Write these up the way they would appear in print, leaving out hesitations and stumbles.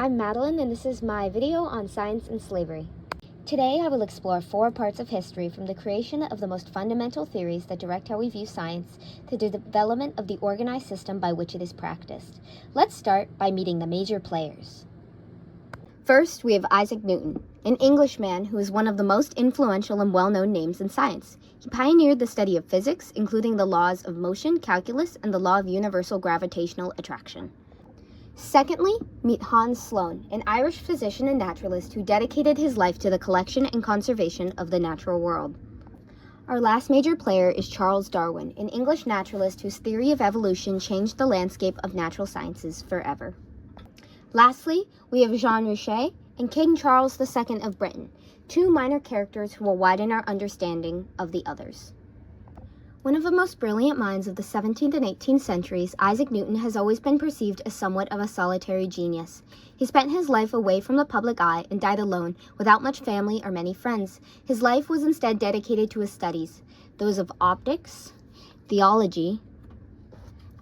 I'm Madeline, and this is my video on science and slavery. Today I will explore 4 parts of history, from the creation of the most fundamental theories that direct how we view science to the development of the organized system by which it is practiced. Let's start by meeting the major players. First, we have Isaac Newton, an Englishman who is one of the most influential and well-known names in science. He pioneered the study of physics, including the laws of motion, calculus, and the law of universal gravitational attraction. Secondly, meet Hans Sloane, an Irish physician and naturalist who dedicated his life to the collection and conservation of the natural world. Our last major player is Charles Darwin, an English naturalist whose theory of evolution changed the landscape of natural sciences forever. Lastly, we have Jean Richer and King Charles II of Britain, 2 minor characters who will widen our understanding of the others. One of the most brilliant minds of the 17th and 18th centuries, Isaac Newton has always been perceived as somewhat of a solitary genius. He spent his life away from the public eye and died alone, without much family or many friends. His life was instead dedicated to his studies, those of optics, theology,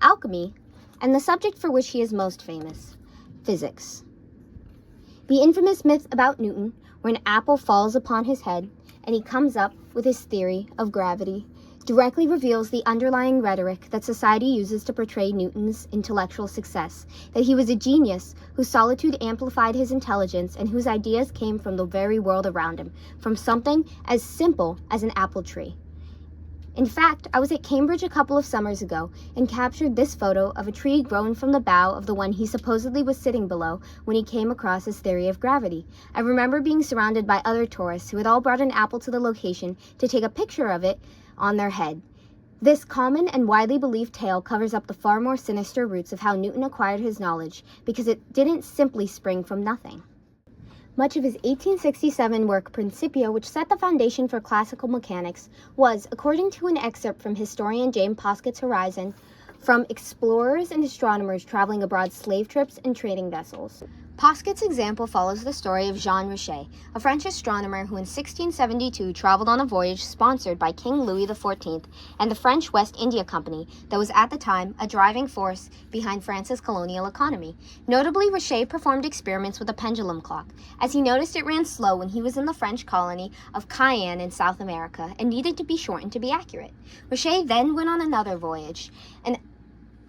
alchemy, and the subject for which he is most famous, physics. The infamous myth about Newton, where an apple falls upon his head and he comes up with his theory of gravity, directly reveals the underlying rhetoric that society uses to portray Newton's intellectual success, that he was a genius whose solitude amplified his intelligence and whose ideas came from the very world around him, from something as simple as an apple tree. In fact, I was at Cambridge a couple of summers ago and captured this photo of a tree grown from the bough of the one he supposedly was sitting below when he came across his theory of gravity. I remember being surrounded by other tourists who had all brought an apple to the location to take a picture of it on their head. This common and widely believed tale covers up the far more sinister roots of how Newton acquired his knowledge, because it didn't simply spring from nothing. Much of his 1867 work Principia, which set the foundation for classical mechanics, was, according to an excerpt from historian James Poskett's Horizon, from explorers and astronomers traveling abroad slave trips and trading vessels. Poskett's example follows the story of Jean Richer, a French astronomer who in 1672 traveled on a voyage sponsored by King Louis XIV and the French West India Company that was at the time a driving force behind France's colonial economy. Notably, Richer performed experiments with a pendulum clock, as he noticed it ran slow when he was in the French colony of Cayenne in South America and needed to be shortened to be accurate. Richer then went on another voyage, and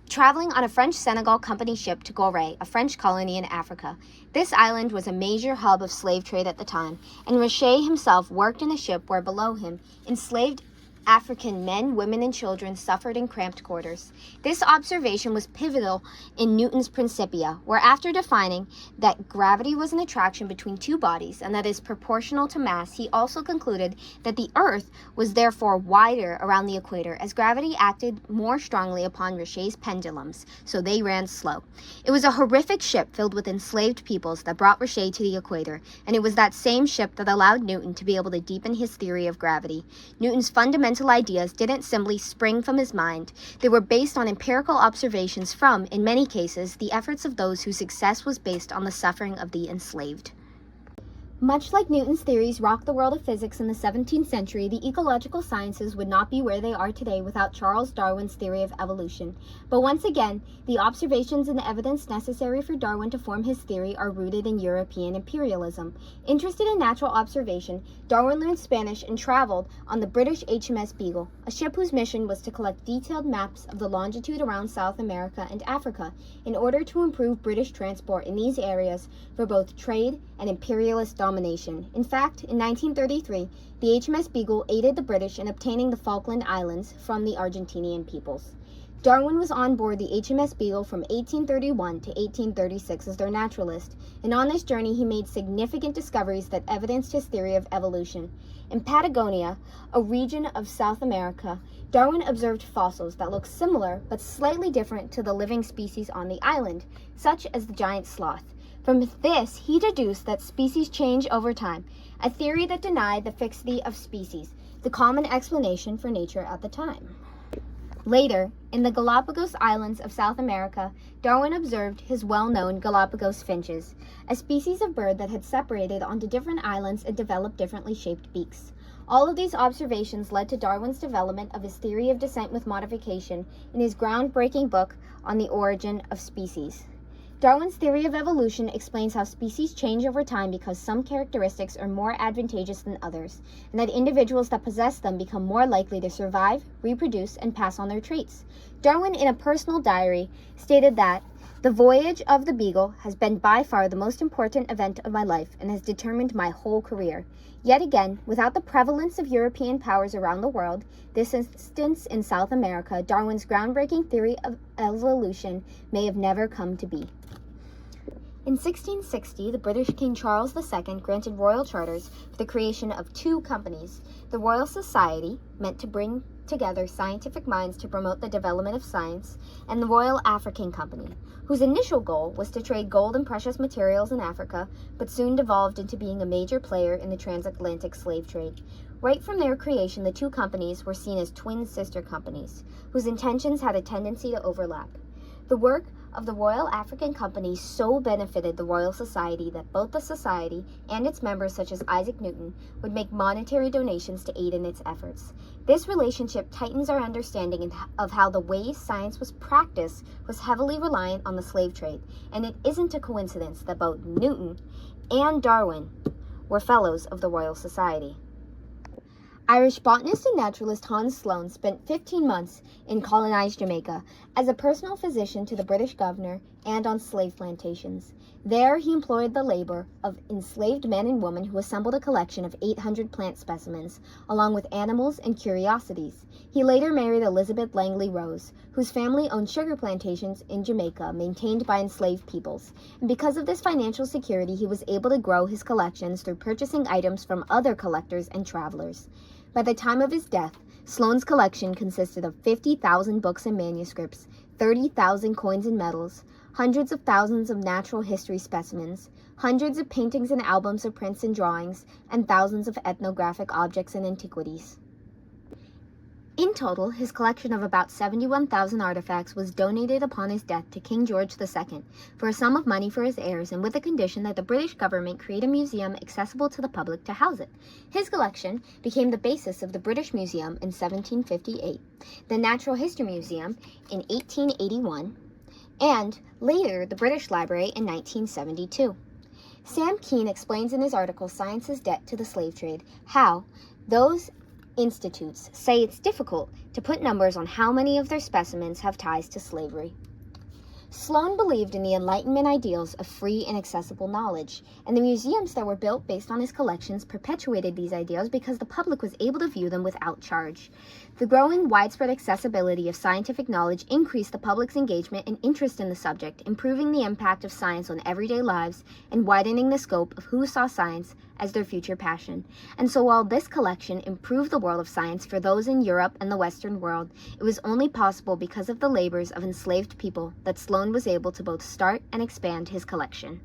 traveling on a French Senegal Company ship to Gorée, a French colony in Africa. This island was a major hub of slave trade at the time, and Richer himself worked in a ship where below him, enslaved African men, women, and children suffered in cramped quarters. This observation was pivotal in Newton's Principia, where after defining that gravity was an attraction between 2 bodies and that is proportional to mass, he also concluded that the Earth was therefore wider around the equator, as gravity acted more strongly upon Richer's pendulums, so they ran slow. It was a horrific ship filled with enslaved peoples that brought Richer to the equator, and it was that same ship that allowed Newton to be able to deepen his theory of gravity. Newton's fundamental ideas didn't simply spring from his mind. They were based on empirical observations from, in many cases, the efforts of those whose success was based on the suffering of the enslaved. Much like Newton's theories rocked the world of physics in the 17th century, the ecological sciences would not be where they are today without Charles Darwin's theory of evolution. But once again, the observations and the evidence necessary for Darwin to form his theory are rooted in European imperialism. Interested in natural observation, Darwin learned Spanish and traveled on the British HMS Beagle, a ship whose mission was to collect detailed maps of the longitude around South America and Africa in order to improve British transport in these areas for both trade and imperialist domination. In fact, in 1933, the HMS Beagle aided the British in obtaining the Falkland Islands from the Argentinian peoples. Darwin was on board the HMS Beagle from 1831 to 1836 as their naturalist, and on this journey he made significant discoveries that evidenced his theory of evolution. In Patagonia, a region of South America, Darwin observed fossils that looked similar but slightly different to the living species on the island, such as the giant sloth. From this, he deduced that species change over time, a theory that denied the fixity of species, the common explanation for nature at the time. Later, in the Galapagos Islands of South America, Darwin observed his well-known Galapagos finches, a species of bird that had separated onto different islands and developed differently shaped beaks. All of these observations led to Darwin's development of his theory of descent with modification in his groundbreaking book on the origin of species. Darwin's theory of evolution explains how species change over time because some characteristics are more advantageous than others, and that individuals that possess them become more likely to survive, reproduce, and pass on their traits. Darwin, in a personal diary, stated that the voyage of the Beagle has been by far the most important event of my life and has determined my whole career. Yet again, without the prevalence of European powers around the world, this instance in South America, Darwin's groundbreaking theory of evolution may have never come to be. In 1660, the British King Charles II granted royal charters for the creation of two companies: the Royal Society, meant to bring together scientific minds to promote the development of science, and the Royal African Company, whose initial goal was to trade gold and precious materials in Africa, but soon devolved into being a major player in the transatlantic slave trade. Right from their creation, the two companies were seen as twin sister companies, whose intentions had a tendency to overlap. The work of the Royal African Company so benefited the Royal Society that both the society and its members, such as Isaac Newton, would make monetary donations to aid in its efforts. This relationship tightens our understanding of how the way science was practiced was heavily reliant on the slave trade, and it isn't a coincidence that both Newton and Darwin were fellows of the Royal Society. Irish botanist and naturalist Hans Sloane spent 15 months in colonized Jamaica as a personal physician to the British governor and on slave plantations. There he employed the labor of enslaved men and women who assembled a collection of 800 plant specimens, along with animals and curiosities. He later married Elizabeth Langley Rose, whose family owned sugar plantations in Jamaica maintained by enslaved peoples. And because of this financial security, he was able to grow his collections through purchasing items from other collectors and travelers. By the time of his death, Sloane's collection consisted of 50,000 books and manuscripts, 30,000 coins and medals, hundreds of thousands of natural history specimens, hundreds of paintings and albums of prints and drawings, and thousands of ethnographic objects and antiquities. In total, his collection of about 71,000 artifacts was donated upon his death to King George II for a sum of money for his heirs and with the condition that the British government create a museum accessible to the public to house it. His collection became the basis of the British Museum in 1758, the Natural History Museum in 1881, and later the British Library in 1972. Sam Kean explains in his article Science's Debt to the Slave Trade how those institutes say it's difficult to put numbers on how many of their specimens have ties to slavery. Sloane believed in the Enlightenment ideals of free and accessible knowledge, and the museums that were built based on his collections perpetuated these ideals because the public was able to view them without charge. The growing widespread accessibility of scientific knowledge increased the public's engagement and interest in the subject, improving the impact of science on everyday lives and widening the scope of who saw science as their future passion. And so while this collection improved the world of science for those in Europe and the Western world, it was only possible because of the labors of enslaved people that Sloane was able to both start and expand his collection.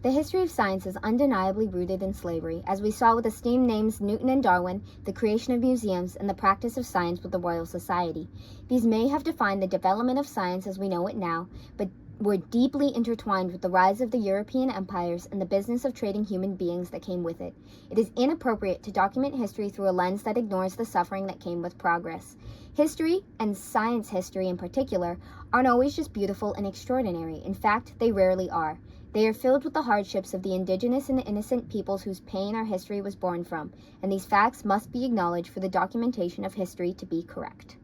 The history of science is undeniably rooted in slavery, as we saw with esteemed names Newton and Darwin, the creation of museums, and the practice of science with the Royal Society. These may have defined the development of science as we know it now, but were deeply intertwined with the rise of the European empires and the business of trading human beings that came with it. It is inappropriate to document history through a lens that ignores the suffering that came with progress. History, and science history in particular, aren't always just beautiful and extraordinary. In fact, they rarely are. They are filled with the hardships of the indigenous and innocent peoples whose pain our history was born from, and these facts must be acknowledged for the documentation of history to be correct.